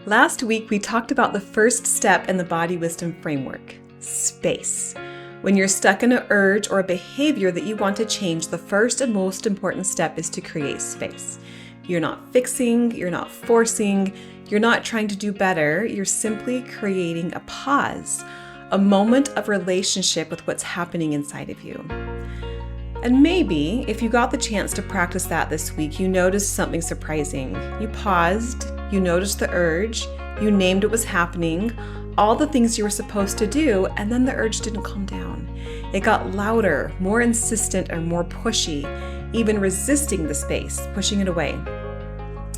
Last week, we talked about the first step in the body wisdom framework, space. When you're stuck in an urge or a behavior that you want to change, the first and most important step is to create space. You're not fixing, you're not forcing, you're not trying to do better, you're simply creating a pause, a moment of relationship with what's happening inside of you. And maybe, if you got the chance to practice that this week, you noticed something surprising. You paused, you noticed the urge, you named what was happening, all the things you were supposed to do, and then the urge didn't calm down. It got louder, more insistent, or more pushy, even resisting the space, pushing it away.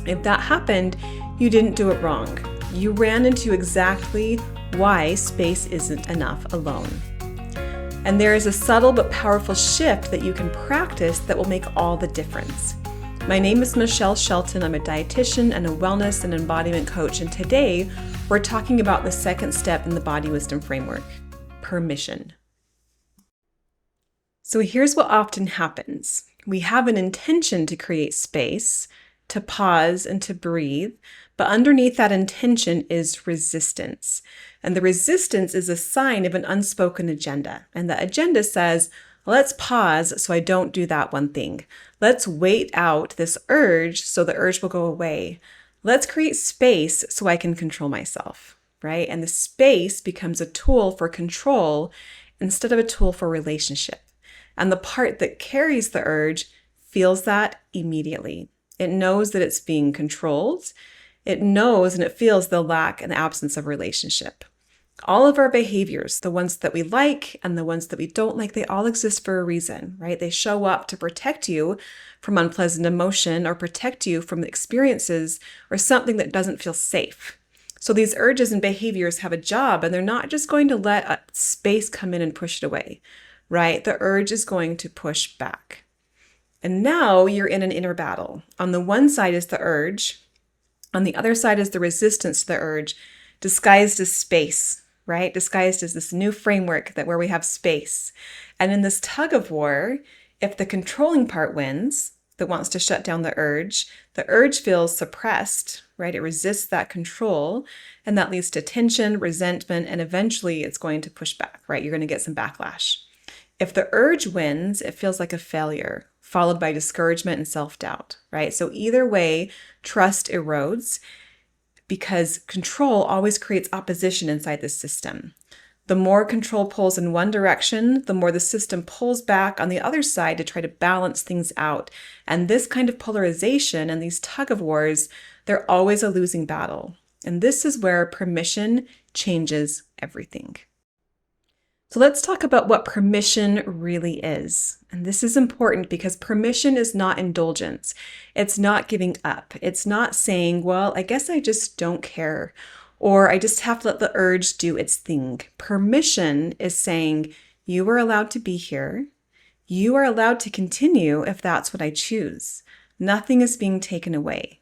If that happened, you didn't do it wrong. You ran into exactly why space isn't enough alone. And there is a subtle but powerful shift that you can practice that will make all the difference. My name is Michelle Shelton. I'm a dietitian and a wellness and embodiment coach. And today we're talking about the second step in the body wisdom framework, permission. So here's what often happens. We have an intention to create space, to pause and to breathe, but underneath that intention is resistance. And the resistance is a sign of an unspoken agenda. And the agenda says, let's pause so I don't do that one thing. Let's wait out this urge so the urge will go away. Let's create space so I can control myself, right? And the space becomes a tool for control instead of a tool for relationship. And the part that carries the urge feels that immediately. It knows that it's being controlled. It knows and it feels the lack and absence of relationship. All of our behaviors, the ones that we like and the ones that we don't like, they all exist for a reason, right? They show up to protect you from unpleasant emotion or protect you from experiences or something that doesn't feel safe. So these urges and behaviors have a job, and they're not just going to let a space come in and push it away, right? The urge is going to push back. And now you're in an inner battle. On the one side is the urge. On the other side is the resistance to the urge, disguised as space, right? Disguised as this new framework where we have space. And in this tug of war, if the controlling part wins, that wants to shut down the urge feels suppressed, right? It resists that control, and that leads to tension, resentment, and eventually it's going to push back, right? You're going to get some backlash. If the urge wins, it feels like a failure, followed by discouragement and self-doubt, right? So either way, trust erodes because control always creates opposition inside the system. The more control pulls in one direction, the more the system pulls back on the other side to try to balance things out. And this kind of polarization and these tug of wars, they're always a losing battle. And this is where permission changes everything. So let's talk about what permission really is. And this is important because permission is not indulgence. It's not giving up. It's not saying, well, I guess I just don't care, or I just have to let the urge do its thing. Permission is saying, you are allowed to be here. You are allowed to continue if that's what I choose. Nothing is being taken away.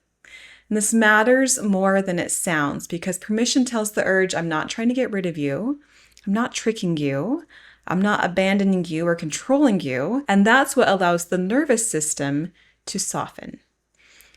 And this matters more than it sounds because permission tells the urge, I'm not trying to get rid of you. I'm not tricking you. I'm not abandoning you or controlling you. And that's what allows the nervous system to soften.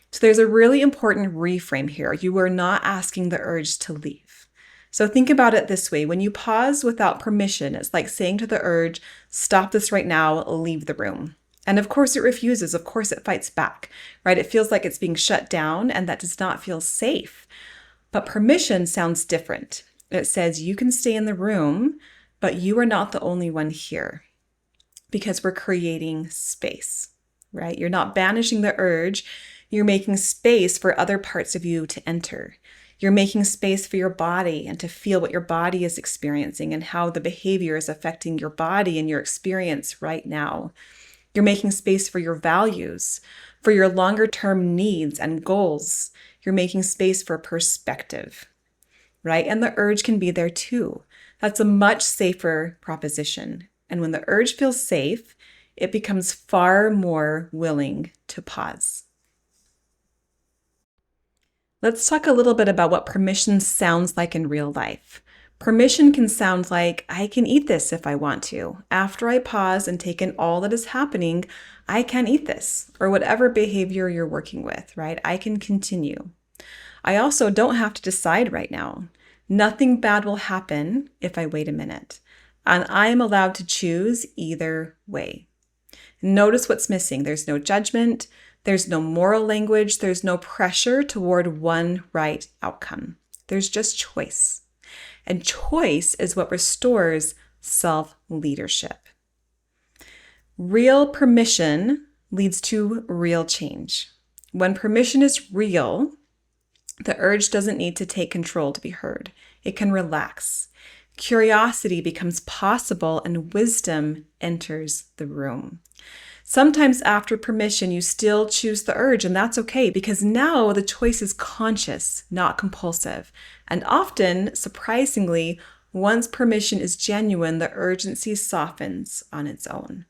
So there's a really important reframe here. You are not asking the urge to leave. So think about it this way. When you pause without permission, it's like saying to the urge, stop this right now, leave the room. And of course it refuses. Of course it fights back, right? It feels like it's being shut down, and that does not feel safe. But permission sounds different. It says you can stay in the room, but you are not the only one here because we're creating space, right? You're not banishing the urge. You're making space for other parts of you to enter. You're making space for your body and to feel what your body is experiencing and how the behavior is affecting your body and your experience right now. You're making space for your values, for your longer term needs and goals. You're making space for perspective. Right? And the urge can be there too. That's a much safer proposition. And when the urge feels safe, it becomes far more willing to pause. Let's talk a little bit about what permission sounds like in real life. Permission can sound like, I can eat this if I want to. After I pause and take in all that is happening, I can eat this, or whatever behavior you're working with, right? I can continue. I also don't have to decide right now. Nothing bad will happen if I wait a minute, and I am allowed to choose either way. Notice what's missing. There's no judgment, there's no moral language, there's no pressure toward one right outcome. There's just choice. And choice is what restores self-leadership. Real permission leads to real change. When permission is real, the urge doesn't need to take control to be heard. It can relax. Curiosity becomes possible and wisdom enters the room. Sometimes after permission, you still choose the urge, and that's okay because now the choice is conscious, not compulsive. And often, surprisingly, once permission is genuine, the urgency softens on its own.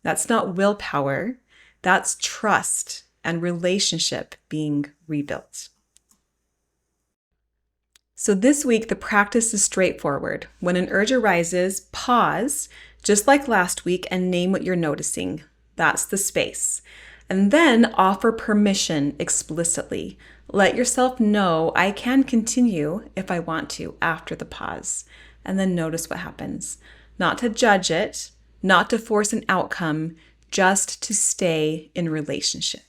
That's not willpower, that's trust and relationship being rebuilt. So this week, the practice is straightforward. When an urge arises, pause, just like last week, and name what you're noticing. That's the space. And then offer permission explicitly. Let yourself know I can continue if I want to after the pause. And then notice what happens. Not to judge it, not to force an outcome, just to stay in relationship.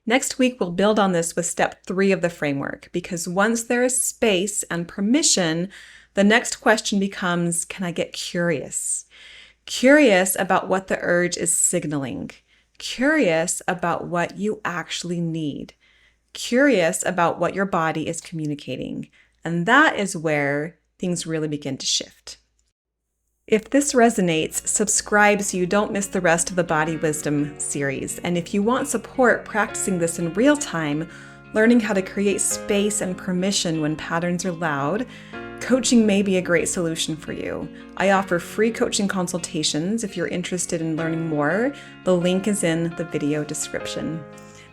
Next week, we'll build on this with step 3 of the framework, because once there is space and permission, the next question becomes, can I get curious? Curious about what the urge is signaling. Curious about what you actually need. Curious about what your body is communicating. And that is where things really begin to shift. If this resonates, subscribe so you don't miss the rest of the Body Wisdom series. And if you want support practicing this in real time, learning how to create space and permission when patterns are loud, coaching may be a great solution for you. I offer free coaching consultations if you're interested in learning more. The link is in the video description.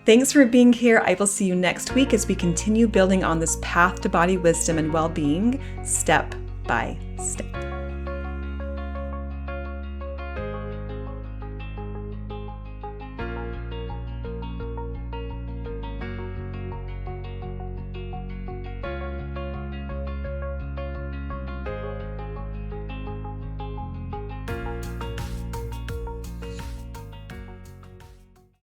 Thanks for being here. I will see you next week as we continue building on this path to body wisdom and well-being, step by step.